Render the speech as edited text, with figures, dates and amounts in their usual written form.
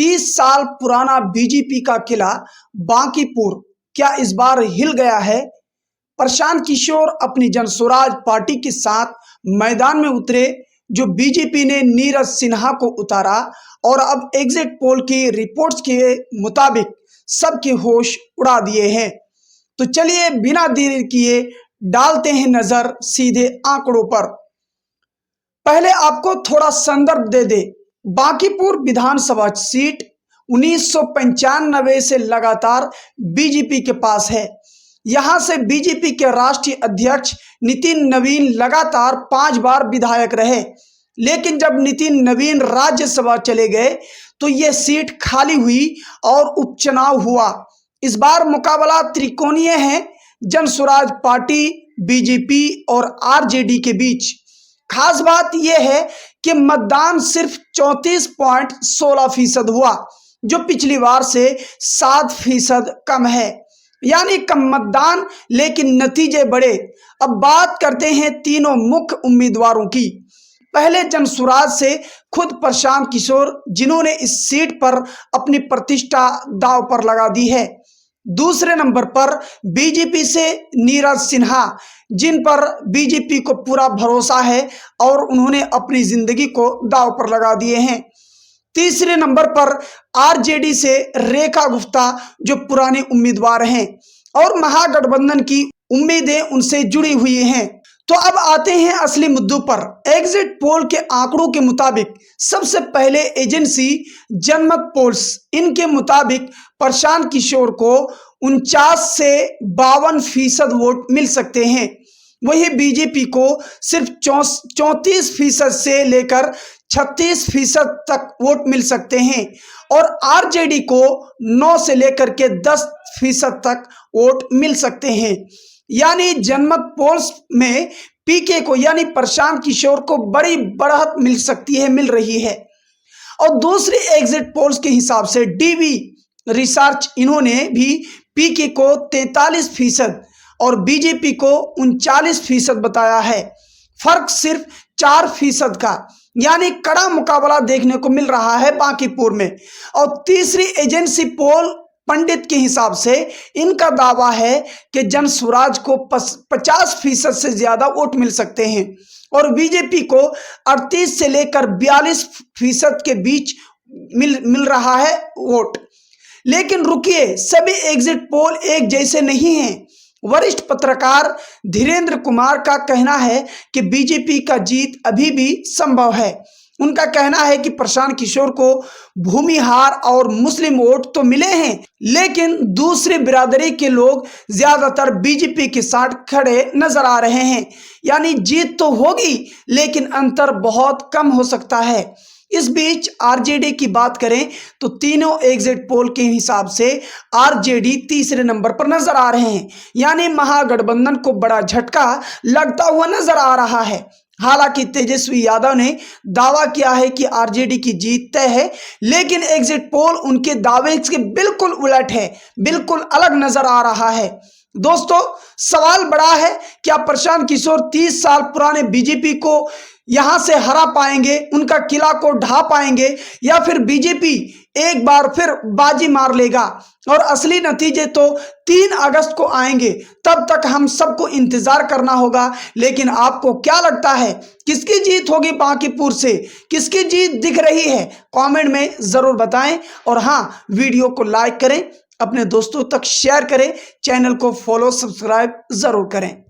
30 साल पुराना बीजेपी का किला बांकीपुर क्या इस बार हिल गया है? प्रशांत किशोर अपनी जनसुराज पार्टी के साथ मैदान में उतरे, जो बीजेपी ने नीरज सिन्हा को उतारा और अब एग्जिट पोल की रिपोर्ट्स के मुताबिक सबके होश उड़ा दिए हैं। तो चलिए बिना देरी किए डालते हैं नजर सीधे आंकड़ों पर। पहले आपको थोड़ा संदर्भ दे दे। बांकीपुर विधानसभा सीट 1995 से लगातार बीजेपी के पास है। यहां से बीजेपी के राष्ट्रीय अध्यक्ष नितिन नवीन लगातार 5 बार विधायक रहे, लेकिन जब नितिन नवीन राज्यसभा चले गए तो यह सीट खाली हुई और उपचुनाव हुआ। इस बार मुकाबला त्रिकोणीय है, जनसुराज पार्टी, बीजेपी और आरजेडी के बीच। खास बात यह है कि मतदान सिर्फ 34.16% हुआ, जो पिछली बार से 7% कम है, यानी कम मतदान लेकिन नतीजे बड़े। अब बात करते हैं तीनों मुख्य उम्मीदवारों की। पहले जनसुराज से खुद प्रशांत किशोर, जिन्होंने इस सीट पर अपनी प्रतिष्ठा दांव पर लगा दी है। दूसरे नंबर पर बीजेपी से नीरज सिन्हा, जिन पर बीजेपी को पूरा भरोसा है और उन्होंने अपनी जिंदगी को दांव पर लगा दिए हैं। तीसरे नंबर पर आरजेडी से रेखा गुप्ता, जो पुराने उम्मीदवार हैं और महागठबंधन की उम्मीदें उनसे जुड़ी हुई हैं। तो अब आते हैं असली मुद्दों पर। एग्जिट पोल के आंकड़ों के मुताबिक सबसे पहले एजेंसी जनमत पोल्स, इनके मुताबिक प्रशांत किशोर को 49 से 52% वोट मिल सकते हैं। वही बीजेपी को सिर्फ 34% से लेकर 36% तक वोट मिल सकते हैं और आरजेडी को 9 से लेकर के 10% तक वोट मिल सकते हैं। यानी जनमत पोल्स में पीके को यानी प्रशांत किशोर को बड़ी बढ़त मिल रही है। और दूसरी एग्जिट पोल्स के हिसाब से डीवी रिसर्च, इन्होंने भी पीके को 43% और बीजेपी को 39% बताया है। फर्क सिर्फ 4% का, यानी कड़ा मुकाबला देखने को मिल रहा है बांकीपुर में। और तीसरी एजेंसी पोल पंडित के हिसाब से इनका दावा है कि जनसुराज को 50% से ज्यादा वोट मिल सकते हैं और बीजेपी को 38 से लेकर 42% के बीच मिल रहा है वोट। लेकिन रुकिए, सभी एग्जिट पोल एक जैसे नहीं हैं। वरिष्ठ पत्रकार धीरेन्द्र कुमार का कहना है कि बीजेपी का जीत अभी भी संभव है। उनका कहना है कि प्रशांत किशोर को भूमिहार और मुस्लिम वोट तो मिले हैं, लेकिन दूसरी बिरादरी के लोग ज्यादातर बीजेपी के साथ खड़े नजर आ रहे हैं। यानी जीत तो होगी, लेकिन अंतर बहुत कम हो सकता है। इस बीच आरजेडी की बात करें तो तीनों एग्जिट पोल के हिसाब से आरजेडी तीसरे नंबर पर नजर आ रहे हैं, यानी महागठबंधन को बड़ा झटका लगता हुआ नजर आ रहा है। हालांकि तेजस्वी यादव ने दावा किया है कि आरजेडी की जीत तय है, लेकिन एग्जिट पोल उनके दावे के बिल्कुल उलट है, बिल्कुल अलग नजर आ रहा है। दोस्तों, सवाल बड़ा है, क्या प्रशांत किशोर 30 साल पुराने बीजेपी को यहां से हरा पाएंगे, उनका किला को ढा पाएंगे, या फिर बीजेपी एक बार फिर बाजी मार लेगा? और असली नतीजे तो 3 अगस्त को आएंगे, तब तक हम सबको इंतजार करना होगा। लेकिन आपको क्या लगता है, किसकी जीत होगी बांकीपुर से? किसकी जीत दिख रही है? कमेंट में जरूर बताएं और हाँ, वीडियो को लाइक करें, अपने दोस्तों तक शेयर करें, चैनल को फॉलो सब्सक्राइब जरूर करें।